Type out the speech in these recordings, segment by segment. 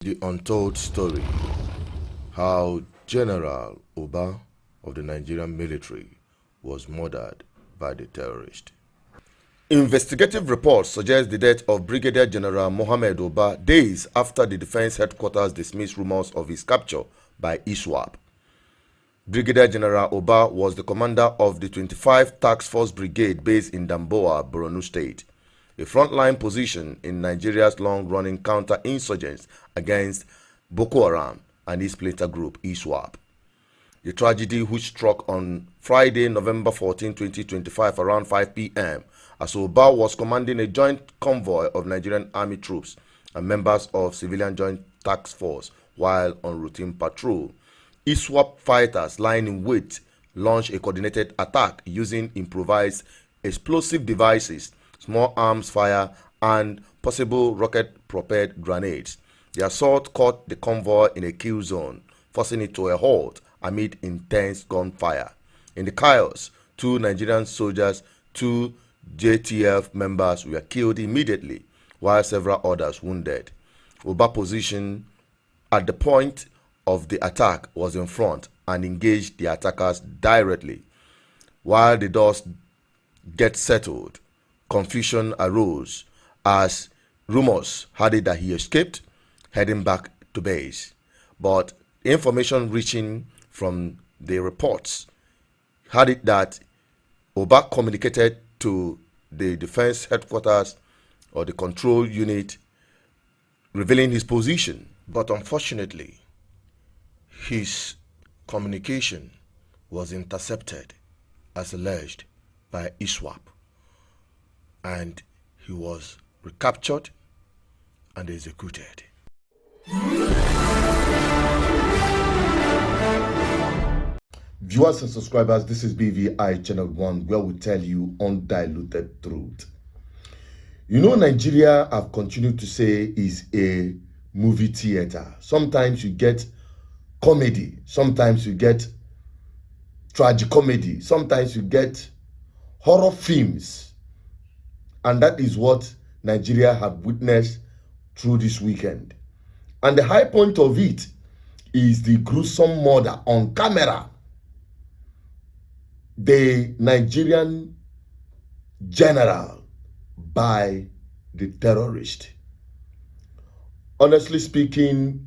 The Untold Story, how General Oba of the Nigerian military was murdered by the terrorist. Investigative reports suggest the death of Brigadier General Mohammed Oba days after the defense headquarters dismissed rumors of his capture by ISWAP. Brigadier General Oba was the commander of the 25 Task Force Brigade based in Damboa, Borno State, a frontline position in Nigeria's long-running counter-insurgents against Boko Haram and its splinter group ISWAP. The tragedy, which struck on Friday, November 14, 2025 around 5 p.m. as Oba was commanding a joint convoy of Nigerian army troops and members of civilian joint task force while on routine patrol. ISWAP fighters lying in wait launched a coordinated attack using improvised explosive devices, small arms fire, and possible rocket-propelled grenades. The assault caught the convoy in a kill zone, forcing it to a halt amid intense gunfire. In the chaos, 2 Nigerian soldiers, 2 JTF members were killed immediately, while several others wounded. Oba's position at the point of the attack was in front and engaged the attackers directly. While the dust get settled, confusion arose as rumors had it that he escaped, heading back to base. But information reaching from the reports had it that Oba communicated to the defense headquarters or the control unit, revealing his position. But unfortunately, his communication was intercepted as alleged by ISWAP, and he was recaptured and executed. Viewers and subscribers, this is BVI Channel 1, where we tell you undiluted truth. You know, Nigeria, I've continued to say, is a movie theater. Sometimes you get comedy, sometimes you get tragicomedy, sometimes you get horror films. And that is what Nigeria have witnessed through this weekend. And the high point of it is the gruesome murder on camera. The Nigerian General by the terrorist. Honestly speaking,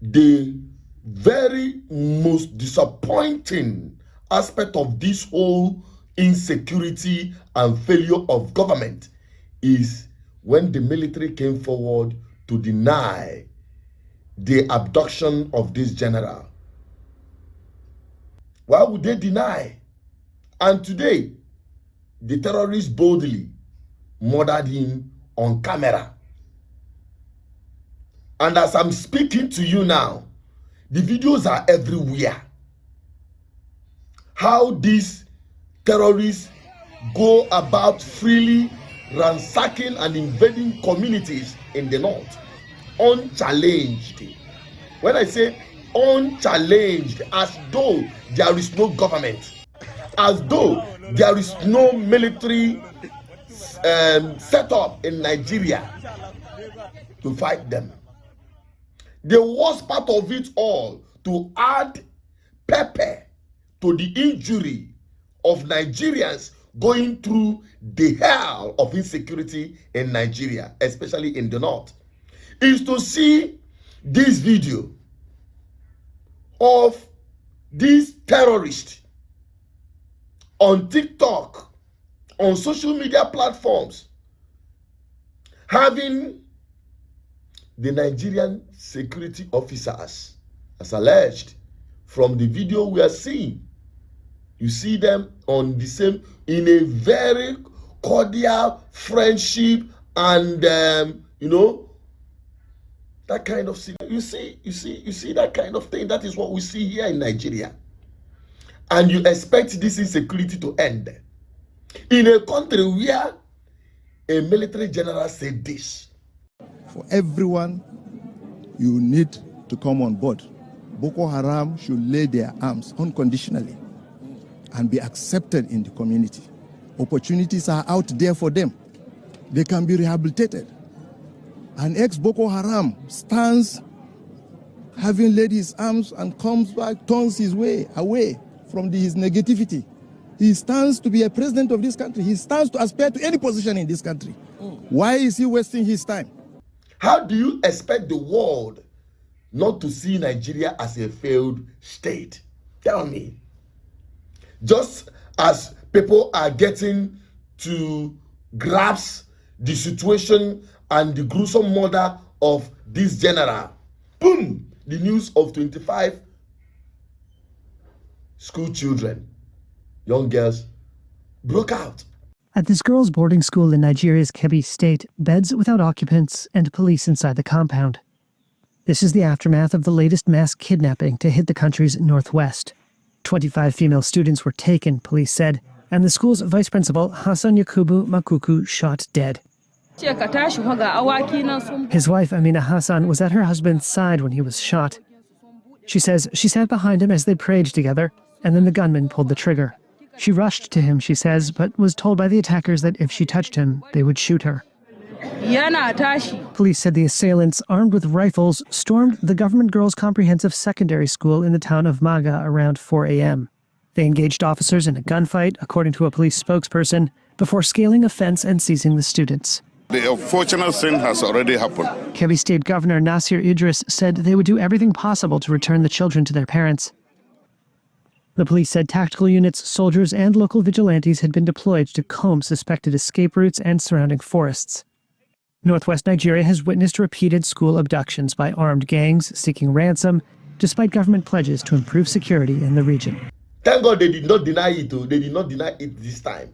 the very most disappointing aspect of this whole insecurity and failure of government is when the military came forward to deny the abduction of this general. Why would they deny? And today, the terrorists boldly murdered him on camera. And as I'm speaking to you now, the videos are everywhere. How these terrorists go about freely ransacking and invading communities in the north, unchallenged. When I say unchallenged, as though there is no government, as though there is no military setup in Nigeria to fight them. The worst part of it all, to add pepper to the injury of Nigerians going through the hell of insecurity in Nigeria, especially in the north, is to see this video of these terrorists on TikTok, on social media platforms, having the Nigerian security officers, as alleged from the video we are seeing. You see them on the same, in a very cordial friendship and you know, that kind of thing. You see that kind of thing. That is what we see here in Nigeria. And you expect this insecurity to end in a country where a military general said this. For everyone, you need to come on board. Boko Haram should lay their arms unconditionally and be accepted in the community. Opportunities are out there for them. They can be rehabilitated. An ex-Boko Haram stands having laid his arms and comes back, turns his way away from his negativity. He stands to be a president of this country. He stands to aspire to any position in this country. Why is he wasting his time? How do you expect the world not to see Nigeria as a failed state? Tell me. Just as people are getting to grasp the situation and the gruesome murder of this general, boom, the news of 25 school children, young girls, broke out. At this girls' boarding school in Nigeria's Kebbi state, beds without occupants and police inside the compound. This is the aftermath of the latest mass kidnapping to hit the country's northwest. 25 female students were taken, police said, and the school's vice principal, Hassan Yakubu Makuku, shot dead. His wife, Amina Hassan, was at her husband's side when he was shot. She says she sat behind him as they prayed together, and then the gunman pulled the trigger. She rushed to him, she says, but was told by the attackers that if she touched him, they would shoot her. Police said the assailants, armed with rifles, stormed the government girls' comprehensive secondary school in the town of Maga around 4 a.m. They engaged officers in a gunfight, according to a police spokesperson, before scaling a fence and seizing the students. The unfortunate thing has already happened. Kebbi State Governor Nasir Idris said they would do everything possible to return the children to their parents. The police said tactical units, soldiers, and local vigilantes had been deployed to comb suspected escape routes and surrounding forests. Northwest Nigeria has witnessed repeated school abductions by armed gangs seeking ransom, despite government pledges to improve security in the region. Thank God they did not deny it. They did not deny it this time.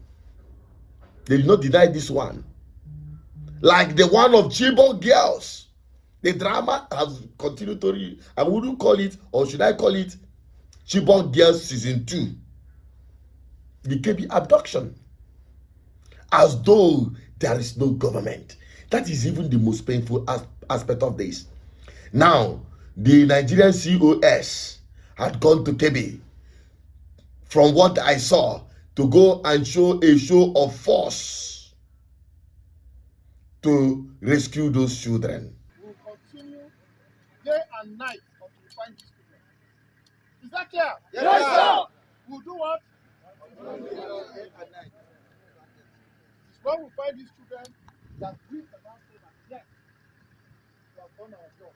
They did not deny this one. Like the one of Chibok girls. The drama has continued to I wouldn't call it, or should I call it, Chibok Girls Season 2. The Kebbi abduction. As though there is no government. That is even the most painful aspect of this. Now, the Nigerian COS had gone to Kebbi, from what I saw, to go and show a show of force to rescue those children. We will continue day and night until we find these children. Is that clear? Yes, sir. We'll do what? Day and night. It's when we find these children that we can now say that yes, we have done our job.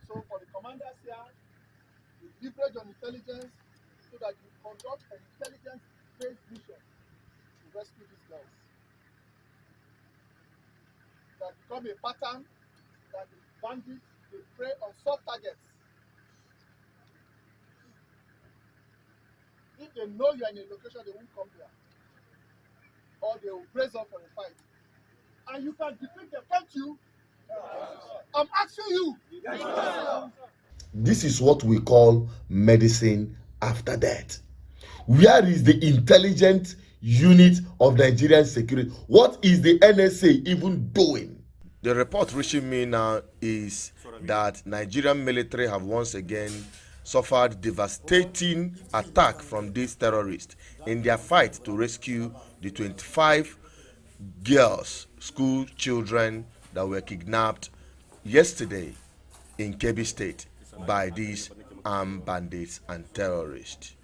So for the commanders here, we leverage on intelligence so that you conduct an intelligence-based mission to rescue these girls. That become a pattern that the bandits will prey on soft targets. If they know you are in a location, they won't come there. Or they will brace up for a fight. And you can defeat them, can't you? I'm asking you. This is what we call medicine after death. Where is the intelligent unit of Nigerian security? What is the NSA even doing? The report reaching me now is that Nigerian military have once again suffered devastating attack from these terrorists in their fight to rescue the 25 girls, school children that were kidnapped yesterday in Kebbi State by these armed bandits and terrorists.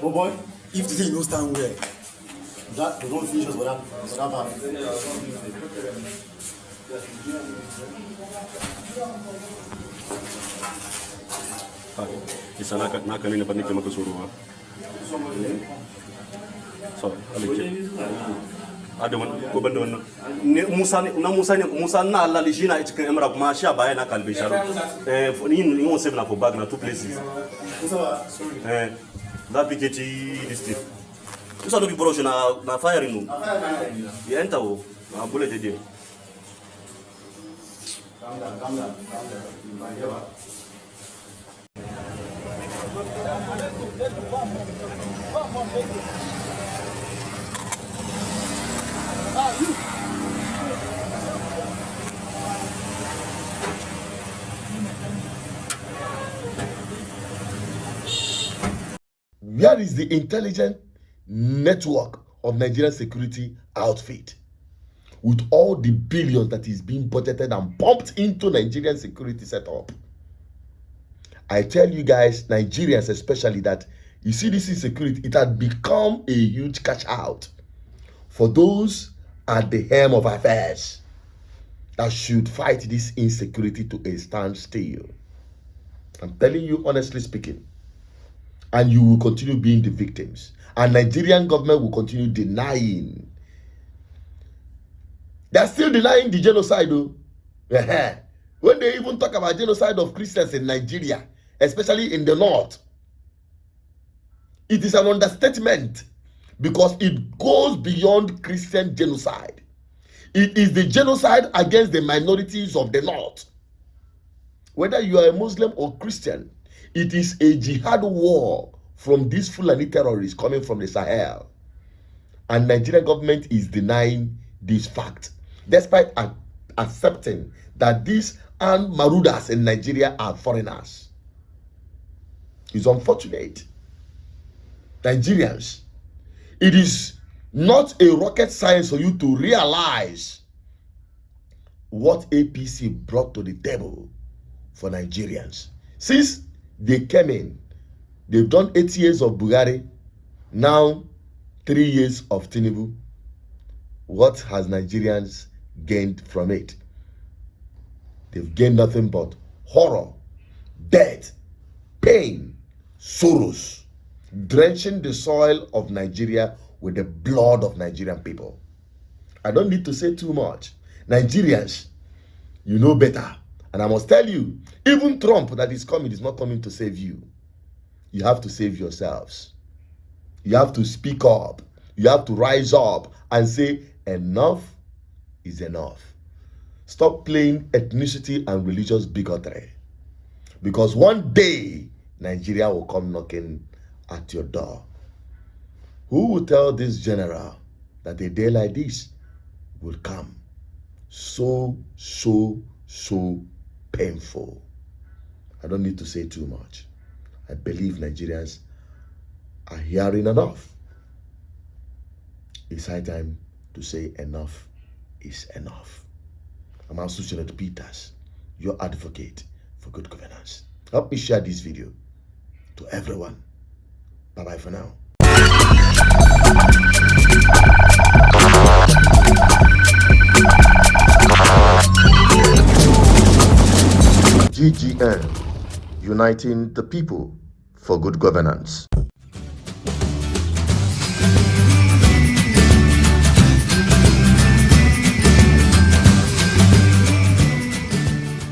Oh boy, if the thing don't stand well, that we don't finish us for that part. Isa na kanina pa nito magsusuruha. So, alike. Ada man ko bando ne Musa na Allah lijina cikin emra kuma sha baya na kalbe sharo. Ni on save na for bag na two places. That PKT this thing. You saw no be production na firing no. You enter o, na bullet dey. Calm down. Where is the intelligent network of Nigerian security outfit? With all the billions that is being budgeted and pumped into Nigerian security setup. I tell you guys, Nigerians especially, that you see this insecurity, it had become a huge cash out for those at the helm of affairs that should fight this insecurity to a standstill. I'm telling you, honestly speaking. And you will continue being the victims. And Nigerian government will continue denying. They're still denying the genocide, though. When they even talk about genocide of Christians in Nigeria, especially in the north, it is an understatement because it goes beyond Christian genocide. It is the genocide against the minorities of the north. Whether you are a Muslim or Christian, it is a jihad war from these Fulani terrorists coming from the Sahel. And Nigerian government is denying this fact, despite accepting that these armed marauders in Nigeria are foreigners. It's unfortunate. Nigerians, it is not a rocket science for you to realize what APC brought to the table for Nigerians. Since they came in, they've done 8 years of Buhari, now 3 years of Tinubu. What has Nigerians gained from it? They've gained nothing but horror, death, pain, sorrows, drenching the soil of Nigeria with the blood of Nigerian people. I don't need to say too much. Nigerians, you know better. And I must tell you, even Trump that is coming is not coming to save you. You have to save yourselves. You have to speak up. You have to rise up and say, enough is enough. Stop playing ethnicity and religious bigotry. Because one day, Nigeria will come knocking at your door. Who will tell this general that a day like this will come? So painful. I don't need to say too much. I believe Nigerians are hearing enough. It's high time to say enough is enough. I'm Asuchinot Peters, your advocate for good governance. Help me share this video to everyone. Bye-bye for now. GGN, uniting the people for good governance.